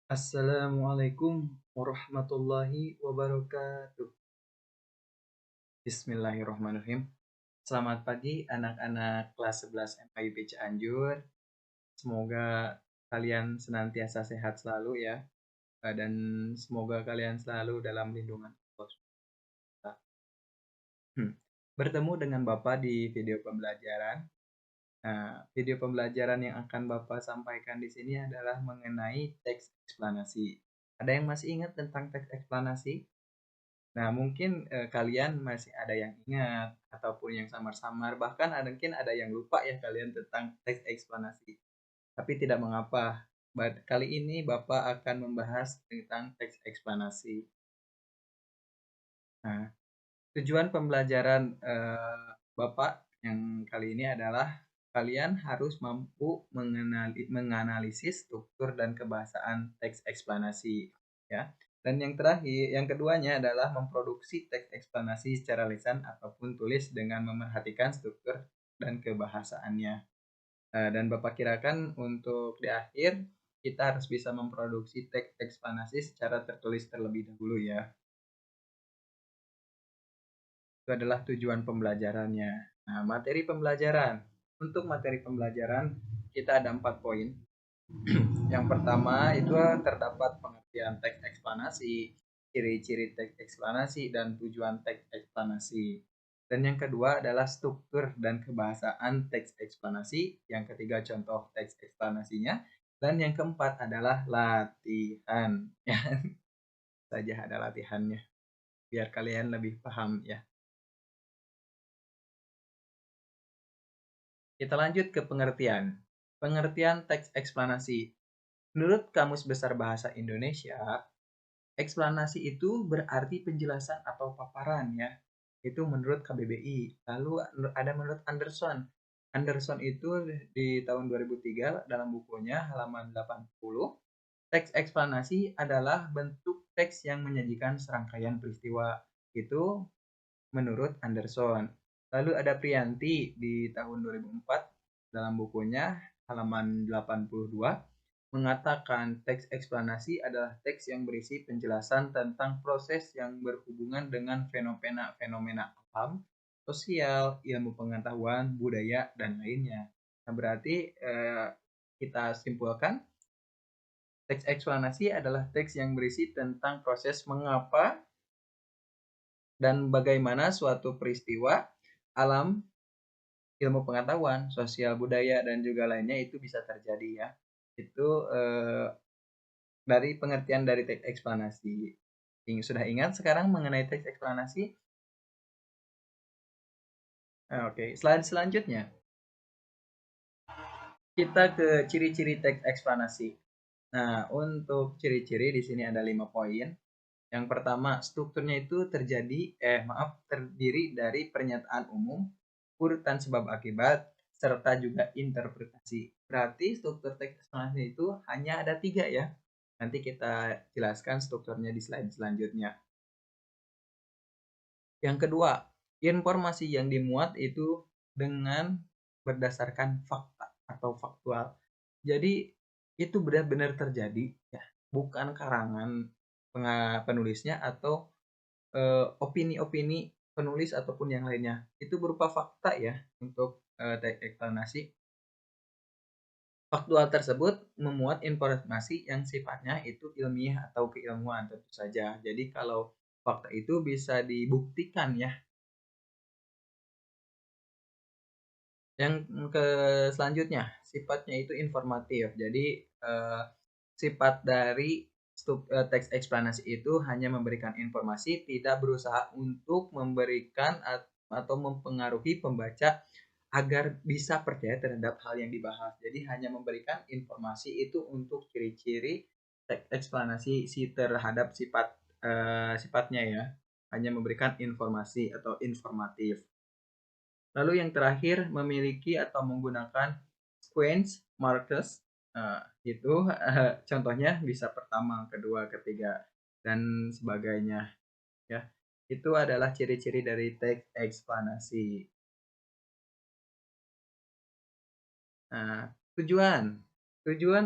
Assalamualaikum warahmatullahi wabarakatuh. Bismillahirrahmanirrahim. Selamat pagi anak-anak kelas 11 MIP Cianjur. Semoga kalian senantiasa sehat selalu ya. Dan semoga kalian selalu dalam lindungan Allah. Bertemu dengan Bapak di video pembelajaran. Nah, video pembelajaran yang akan Bapak sampaikan di sini adalah mengenai teks eksplanasi. Ada yang masih ingat tentang teks eksplanasi? Nah, mungkin kalian masih ada yang ingat ataupun yang samar-samar, bahkan mungkin ada yang lupa ya kalian tentang teks eksplanasi. Tapi tidak mengapa. Kali ini Bapak akan membahas tentang teks eksplanasi. Nah, tujuan pembelajaran Bapak yang kali ini adalah kalian harus mampu menganalisis struktur dan kebahasaan teks eksplanasi, ya. Dan yang terakhir, yang keduanya adalah memproduksi teks eksplanasi secara lisan ataupun tulis dengan memerhatikan struktur dan kebahasaannya. Dan Bapak kirakan untuk di akhir kita harus bisa memproduksi teks eksplanasi secara tertulis terlebih dahulu ya. Itu adalah tujuan pembelajarannya. Nah, materi pembelajaran. Untuk materi pembelajaran kita ada 4 poin. Yang pertama itu terdapat pengertian teks eksplanasi, ciri-ciri teks eksplanasi, dan tujuan teks eksplanasi. Dan yang kedua adalah struktur dan kebahasaan teks eksplanasi. Yang ketiga contoh teks eksplanasinya. Dan yang keempat adalah latihan. Ya, saja ada latihannya. Biar kalian lebih paham ya. Kita lanjut ke pengertian. Pengertian teks eksplanasi. Menurut Kamus Besar Bahasa Indonesia, eksplanasi itu berarti penjelasan atau paparan ya. Itu menurut KBBI. Lalu ada menurut Anderson. Anderson itu di tahun 2003 dalam bukunya halaman 80. Teks eksplanasi adalah bentuk teks yang menyajikan serangkaian peristiwa. Itu menurut Anderson. Lalu ada Priyanti di tahun 2004 dalam bukunya halaman 82 mengatakan teks eksplanasi adalah teks yang berisi penjelasan tentang proses yang berhubungan dengan fenomena-fenomena alam, sosial, ilmu pengetahuan, budaya, dan lainnya. Nah, berarti kita simpulkan teks eksplanasi adalah teks yang berisi tentang proses mengapa dan bagaimana suatu peristiwa alam, ilmu pengetahuan, sosial budaya, dan juga lainnya itu bisa terjadi ya. Itu dari pengertian dari teks eksplanasi. Sudah ingat sekarang mengenai teks eksplanasi? Oke, slide selanjutnya. Kita ke ciri-ciri teks eksplanasi. Nah, untuk ciri-ciri di sini ada 5 poin. Yang pertama, strukturnya itu terdiri dari pernyataan umum, urutan sebab akibat, serta juga interpretasi. Berarti struktur teks eksplanasi itu hanya ada 3 ya. Nanti kita jelaskan strukturnya di slide selanjutnya. Yang kedua, informasi yang dimuat itu dengan berdasarkan fakta atau faktual. Jadi itu benar-benar terjadi ya, bukan karangan penulisnya atau opini-opini penulis ataupun yang lainnya. Itu berupa fakta ya untuk teks eksplanasi. Faktual tersebut memuat informasi yang sifatnya itu ilmiah atau keilmuan tentu saja. Jadi kalau fakta itu bisa dibuktikan ya. Yang ke selanjutnya, sifatnya itu informatif. Jadi sifat dari teks eksplanasi itu hanya memberikan informasi, tidak berusaha untuk memberikan atau mempengaruhi pembaca agar bisa percaya terhadap hal yang dibahas. Jadi hanya memberikan informasi itu untuk ciri-ciri teks eksplanasi terhadap sifatnya ya. Hanya memberikan informasi atau informatif. Lalu yang terakhir memiliki atau menggunakan sequence markers. Itu contohnya bisa pertama, kedua, ketiga, dan sebagainya ya. Itu adalah ciri-ciri dari teks eksplanasi. Nah, tujuan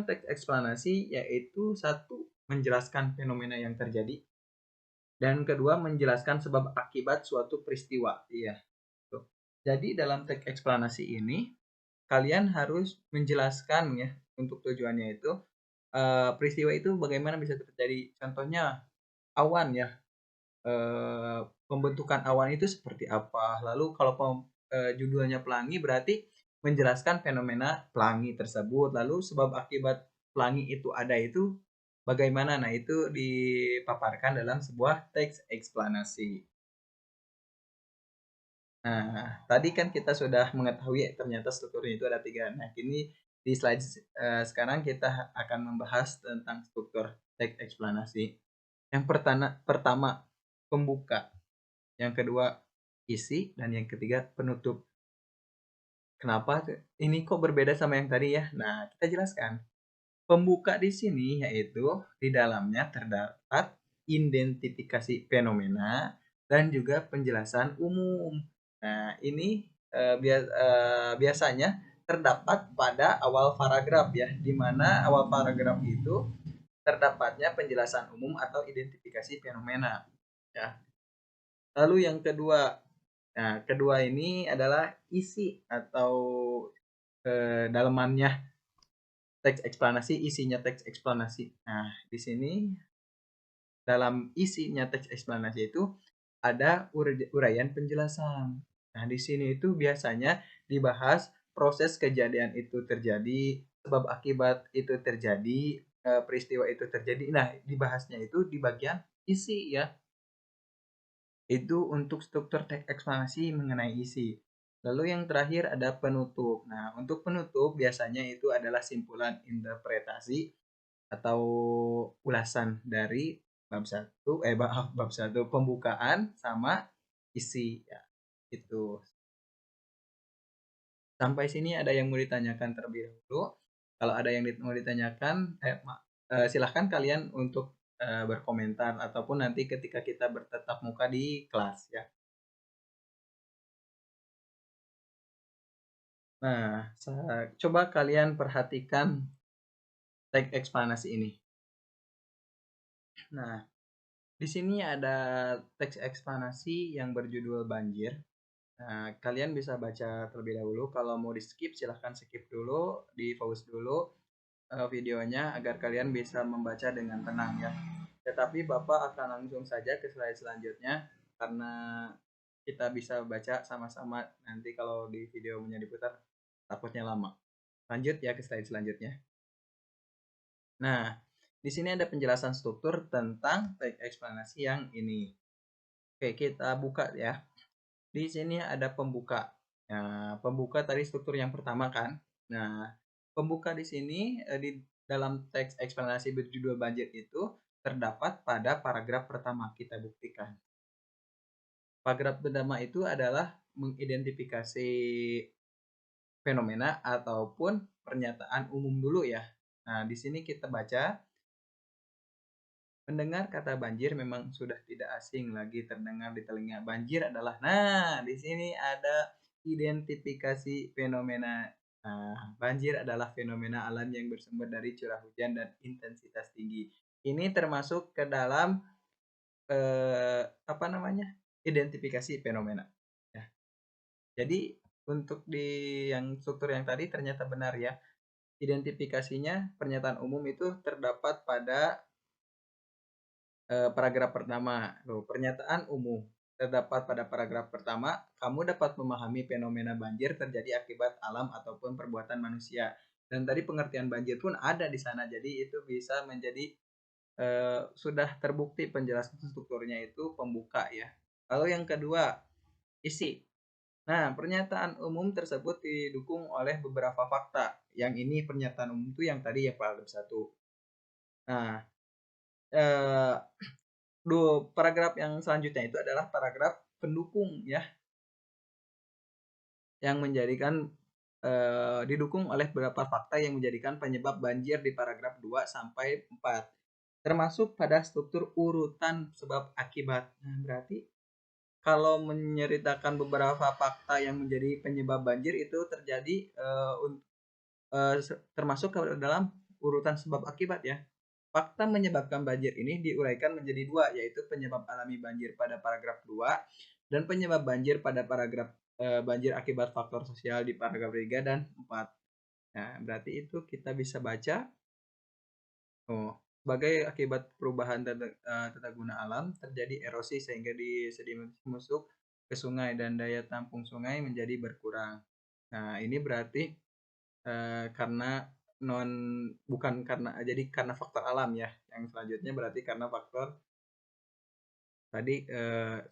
teks eksplanasi yaitu satu, menjelaskan fenomena yang terjadi. Dan kedua, menjelaskan sebab akibat suatu peristiwa. Iya. Tuh. Jadi dalam teks eksplanasi ini, kalian harus menjelaskan ya, untuk tujuannya itu, peristiwa itu bagaimana bisa terjadi. Contohnya, awan ya. Pembentukan awan itu seperti apa. Lalu kalau judulnya pelangi, berarti menjelaskan fenomena pelangi tersebut. Lalu sebab akibat pelangi itu ada itu bagaimana. Nah, itu dipaparkan dalam sebuah teks eksplanasi. Nah, tadi kan kita sudah mengetahui ternyata strukturnya itu ada 3. Nah, kini di slide sekarang kita akan membahas tentang struktur teks eksplanasi. Yang pertama pembuka, yang kedua isi, dan yang ketiga penutup. Kenapa ini kok berbeda sama yang tadi ya? Nah, kita jelaskan. Pembuka di sini yaitu di dalamnya terdapat identifikasi fenomena dan juga penjelasan umum. Nah, ini biasanya terdapat pada awal paragraf ya, di mana awal paragraf itu terdapatnya penjelasan umum atau identifikasi fenomena. Ya. Lalu yang kedua, nah kedua ini adalah isi atau dalamannya teks eksplanasi, isinya teks eksplanasi. Nah, di sini dalam isinya teks eksplanasi itu ada uraian penjelasan. Nah, di sini itu biasanya dibahas proses kejadian itu terjadi, sebab akibat itu terjadi, peristiwa itu terjadi. Nah, dibahasnya itu di bagian isi ya. Itu untuk struktur teks eksplanasi mengenai isi. Lalu yang terakhir ada penutup. Nah, untuk penutup biasanya itu adalah simpulan interpretasi atau ulasan dari bab 1 pembukaan sama isi ya. Itu. Sampai sini ada yang mau ditanyakan terlebih dahulu. Kalau ada yang mau ditanyakan, silahkan kalian untuk berkomentar ataupun nanti ketika kita bertatap muka di kelas ya. Nah, coba kalian perhatikan teks eksplanasi ini. Nah, di sini ada teks eksplanasi yang berjudul banjir. Nah, kalian bisa baca terlebih dahulu. Kalau mau di skip, silahkan skip dulu, di pause dulu videonya agar kalian bisa membaca dengan tenang ya. Tetapi Bapak akan langsung saja ke slide selanjutnya karena kita bisa baca sama-sama nanti kalau di videonya diputar takutnya lama. Lanjut ya ke slide selanjutnya. Nah, di sini ada penjelasan struktur tentang teks eksplanasi yang ini. Oke, kita buka ya. Di sini ada pembuka. Nah, pembuka tadi struktur yang pertama kan. Nah, pembuka di sini di dalam teks eksplanasi berjudul banjir itu terdapat pada paragraf pertama. Kita buktikan. Paragraf pertama itu adalah mengidentifikasi fenomena ataupun pernyataan umum dulu ya. Nah, di sini kita baca. Mendengar kata banjir memang sudah tidak asing lagi terdengar di telinga. Banjir adalah, nah di sini ada identifikasi fenomena. Nah, banjir adalah fenomena alam yang bersumber dari curah hujan dan intensitas tinggi. Ini termasuk ke dalam apa namanya? Identifikasi fenomena. Ya. Jadi untuk di yang struktur yang tadi ternyata benar ya. Identifikasinya pernyataan umum itu terdapat pada paragraf pertama. Loh, pernyataan umum terdapat pada paragraf pertama, kamu dapat memahami fenomena banjir terjadi akibat alam ataupun perbuatan manusia. Dan tadi pengertian banjir pun ada di sana. Jadi itu bisa menjadi sudah terbukti penjelasan strukturnya itu pembuka ya. Lalu yang kedua, isi. Nah, pernyataan umum tersebut didukung oleh beberapa fakta. Yang ini pernyataan umum itu yang tadi ya paragraf 1. Nah, paragraf yang selanjutnya itu adalah paragraf pendukung ya, yang menjadikan didukung oleh beberapa fakta yang menjadikan penyebab banjir di paragraf 2 sampai 4. Termasuk pada struktur urutan sebab akibat. Nah, berarti kalau menceritakan beberapa fakta yang menjadi penyebab banjir itu terjadi termasuk ke dalam urutan sebab akibat ya. Fakta menyebabkan banjir ini diuraikan menjadi dua, yaitu penyebab alami banjir pada paragraf 2 dan penyebab banjir pada paragraf banjir akibat faktor sosial di paragraf 3 dan 4. Nah, berarti itu kita bisa baca, sebagai akibat perubahan tata guna alam terjadi erosi sehingga sedimentasi masuk ke sungai dan daya tampung sungai menjadi berkurang. Nah, ini berarti karena bukan karena faktor alam ya. Yang selanjutnya berarti karena faktor tadi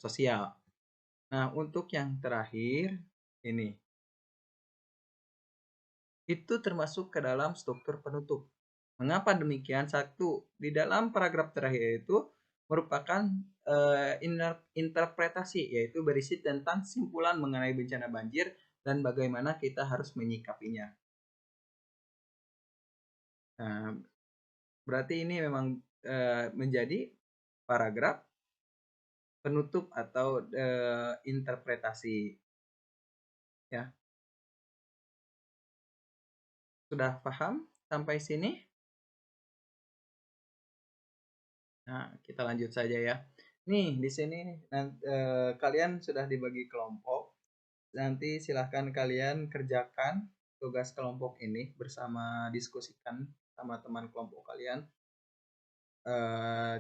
sosial. Nah, untuk yang terakhir ini itu termasuk ke dalam struktur penutup. Mengapa demikian? Satu, di dalam paragraf terakhir itu merupakan interpretasi, yaitu berisi tentang simpulan mengenai bencana banjir dan bagaimana kita harus menyikapinya. Nah, berarti ini memang menjadi paragraf penutup atau interpretasi, ya. Sudah paham sampai sini? Nah, kita lanjut saja ya. Nih, di sini kalian sudah dibagi kelompok. Nanti silahkan kalian kerjakan tugas kelompok ini bersama, diskusikan sama teman kelompok kalian.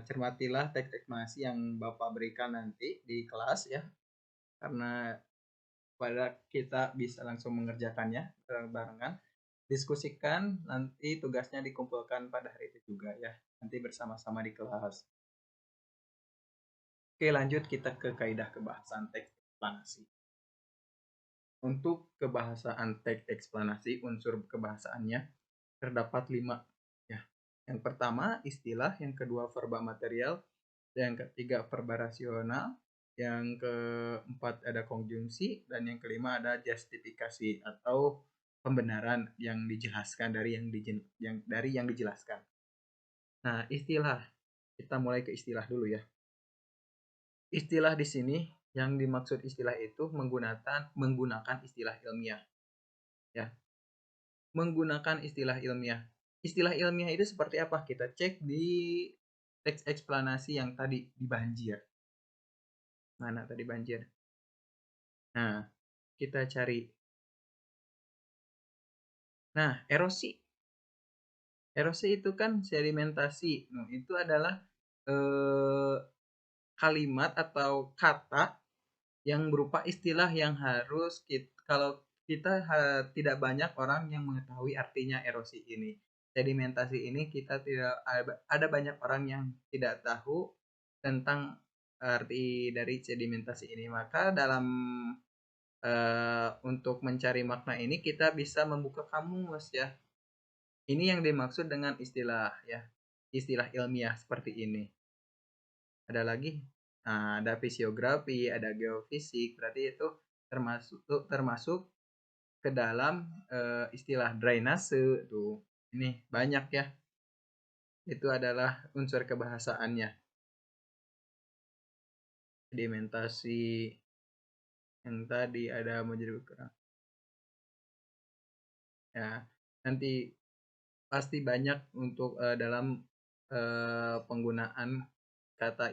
Cermatilah teks eksplanasi yang Bapak berikan nanti di kelas ya. Karena pada kita bisa langsung mengerjakannya bareng-barengan. Diskusikan, nanti tugasnya dikumpulkan pada hari itu juga ya. Nanti bersama-sama di kelas. Oke, lanjut kita ke kaidah kebahasan teks eksplanasi. Untuk kebahasaan teks eksplanasi, unsur kebahasaannya terdapat 5 ya. Yang pertama istilah, yang kedua verba material, yang ketiga verba rasional, yang keempat ada konjungsi, dan yang kelima ada justifikasi atau pembenaran yang dijelaskan dari yang dijelaskan. Nah, istilah. Kita mulai ke istilah dulu ya. Istilah di sini yang dimaksud istilah itu menggunakan istilah ilmiah. Ya. Menggunakan istilah ilmiah. Istilah ilmiah itu seperti apa? Kita cek di teks eksplanasi yang tadi di banjir. Mana tadi banjir? Nah, kita cari. Nah, erosi. Erosi itu kan sedimentasi. Nah, itu adalah kalimat atau kata yang berupa istilah yang harus kalau kita tidak banyak orang yang mengetahui artinya erosi ini. Sedimentasi ini kita tidak ada banyak orang yang tidak tahu tentang arti dari sedimentasi ini. Maka dalam untuk mencari makna ini kita bisa membuka kamus ya. Ini yang dimaksud dengan istilah ya. Istilah ilmiah seperti ini. Ada lagi, nah, ada fisiografi, ada geofisik, berarti itu termasuk ke dalam istilah drainase tuh. Ini banyak ya. Itu adalah unsur kebahasaannya. Sedimentasi yang tadi ada menjadi berkurang. Ya, nanti pasti banyak untuk dalam penggunaan kata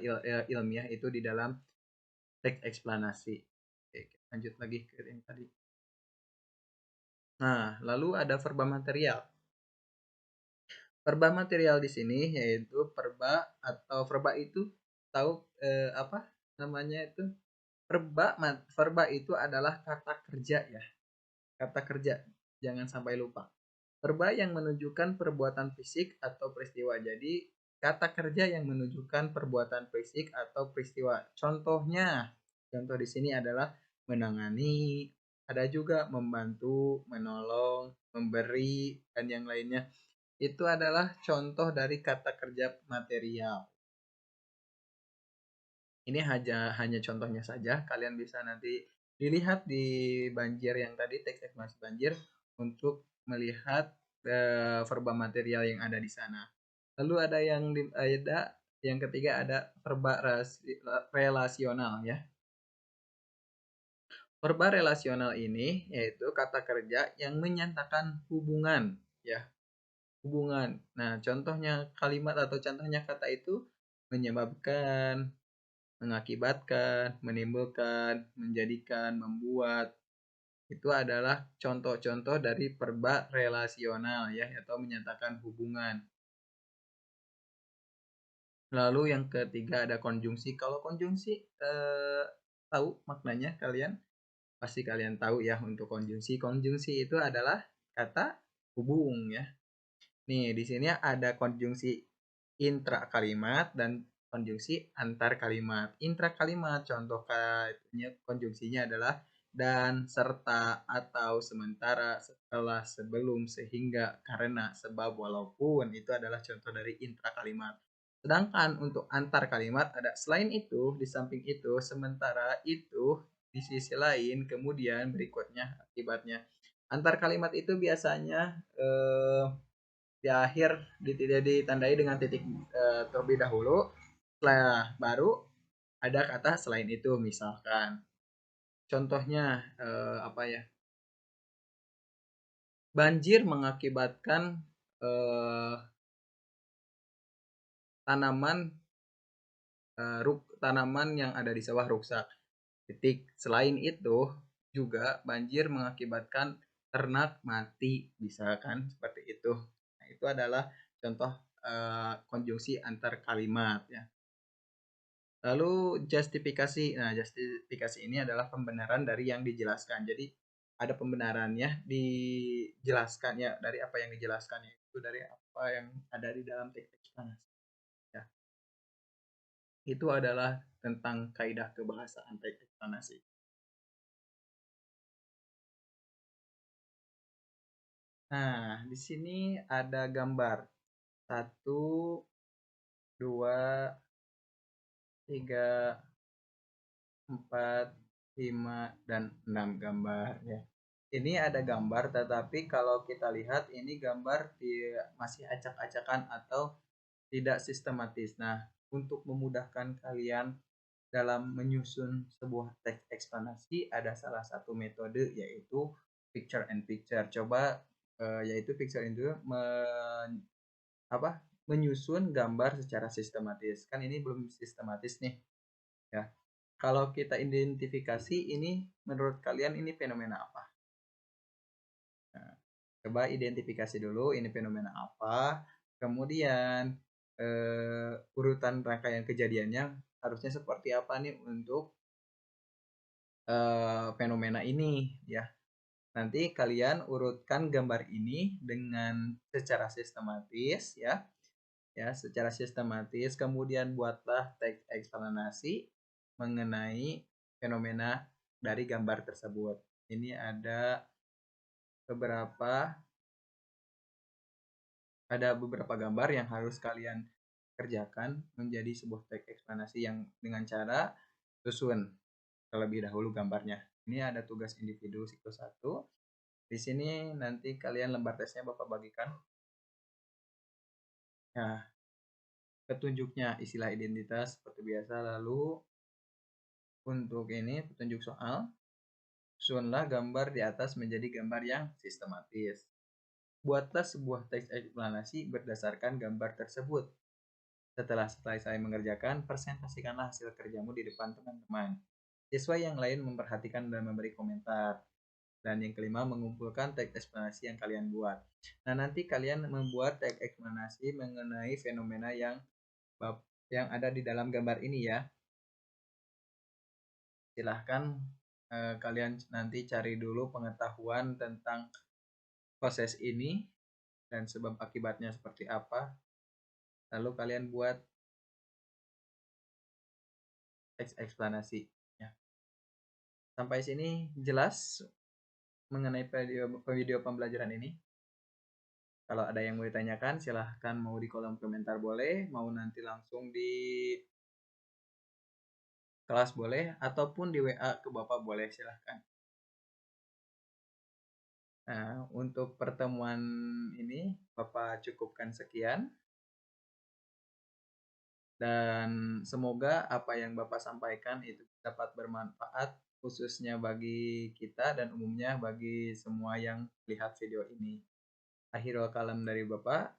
ilmiah itu di dalam teks eksplanasi. Oke, lanjut lagi ke yang tadi. Nah, lalu ada verba material. Verba material di sini yaitu verba itu tahu apa namanya itu? Verba itu adalah kata kerja ya. Kata kerja. Jangan sampai lupa. Verba yang menunjukkan perbuatan fisik atau peristiwa. Jadi kata kerja yang menunjukkan perbuatan fisik atau peristiwa. Contoh di sini adalah menangani, ada juga membantu, menolong, memberi, dan yang lainnya. Itu adalah contoh dari kata kerja material. Ini hanya contohnya saja. Kalian bisa nanti dilihat di banjir yang tadi, teks eksplanasi banjir, untuk melihat verba material yang ada di sana. Lalu ada yang ketiga ada verba relasional ya. Verba relasional ini yaitu kata kerja yang menyatakan hubungan ya. hubungan. Nah, contohnya kalimat atau contohnya kata itu menyebabkan, mengakibatkan, menimbulkan, menjadikan, membuat. Itu adalah contoh-contoh dari verba relasional ya, atau menyatakan hubungan. Lalu yang ketiga ada konjungsi. Kalau konjungsi tahu maknanya kalian? Pasti kalian tahu ya untuk konjungsi. Konjungsi itu adalah kata hubung ya. Nih, di sini ada konjungsi intra kalimat dan konjungsi antar kalimat. Intra kalimat contoh katanya konjungsinya adalah dan, serta, atau, sementara, setelah, sebelum, sehingga, karena, sebab, walaupun. Itu adalah contoh dari intra kalimat. Sedangkan untuk antar kalimat ada selain itu, di samping itu, sementara itu, di sisi lain, kemudian berikutnya, akibatnya. Antar kalimat itu biasanya di akhir ditandai dengan titik terlebih dahulu, setelah baru ada kata selain itu, misalkan contohnya apa ya, banjir mengakibatkan eh, tanaman tanaman yang ada di sawah rusak. Titik. Selain itu juga banjir mengakibatkan ternak mati, bisa kan seperti itu. Nah, itu adalah contoh konjungsi antar kalimat ya. Lalu justifikasi. Nah, justifikasi ini adalah pembenaran dari yang dijelaskan. Jadi ada pembenarannya, dijelaskan ya, dari apa yang dijelaskan, itu dari apa yang ada di dalam teks eksplanasi. Ya. Itu adalah tentang kaidah kebahasaan teks eksplanasi. Nah, di sini ada gambar. 1, 2, 3, 4, 5, dan 6 gambar ya. Ini ada gambar, tetapi kalau kita lihat ini gambar masih acak-acakan atau tidak sistematis. Nah, untuk memudahkan kalian dalam menyusun sebuah teks eksplanasi, ada salah satu metode yaitu picture and picture. Coba yaitu picture and picture menyusun gambar secara sistematis. Kan ini belum sistematis nih ya. Kalau kita identifikasi ini, menurut kalian ini fenomena apa? Nah, coba identifikasi dulu ini fenomena apa. Kemudian urutan rangkaian kejadiannya harusnya seperti apa nih untuk fenomena ini ya. Nanti kalian urutkan gambar ini dengan secara sistematis ya. Ya, secara sistematis, kemudian buatlah teks eksplanasi mengenai fenomena dari gambar tersebut. Ini beberapa ada beberapa gambar yang harus kalian kerjakan menjadi sebuah teks eksplanasi yang dengan cara susun terlebih dahulu gambarnya. Ini ada tugas individu siklus 1. Di sini nanti kalian lembar tesnya Bapak bagikan. Nah, petunjuknya istilah identitas seperti biasa. Lalu untuk ini petunjuk soal, susunlah gambar di atas menjadi gambar yang sistematis. Buatlah sebuah teks eksplanasi berdasarkan gambar tersebut. Setelah selesai mengerjakan, presentasikanlah hasil kerjamu di depan teman-teman. Siswa yang lain memperhatikan dan memberi komentar. Dan yang kelima, mengumpulkan teks eksplanasi yang kalian buat. Nah, nanti kalian membuat teks eksplanasi mengenai fenomena yang ada di dalam gambar ini ya. Silahkan kalian nanti cari dulu pengetahuan tentang proses ini dan sebab akibatnya seperti apa. Lalu kalian buat teks eksplanasi ya. Sampai sini jelas mengenai video pembelajaran ini. Kalau ada yang mau ditanyakan, silahkan, mau di kolom komentar boleh, mau nanti langsung di kelas boleh, ataupun di WA ke Bapak boleh, silahkan. Nah, untuk pertemuan ini Bapak cukupkan sekian. Dan semoga apa yang Bapak sampaikan itu dapat bermanfaat, khususnya bagi kita dan umumnya bagi semua yang lihat video ini. Akhirul kalam dari Bapak.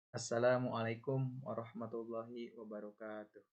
Assalamualaikum warahmatullahi wabarakatuh.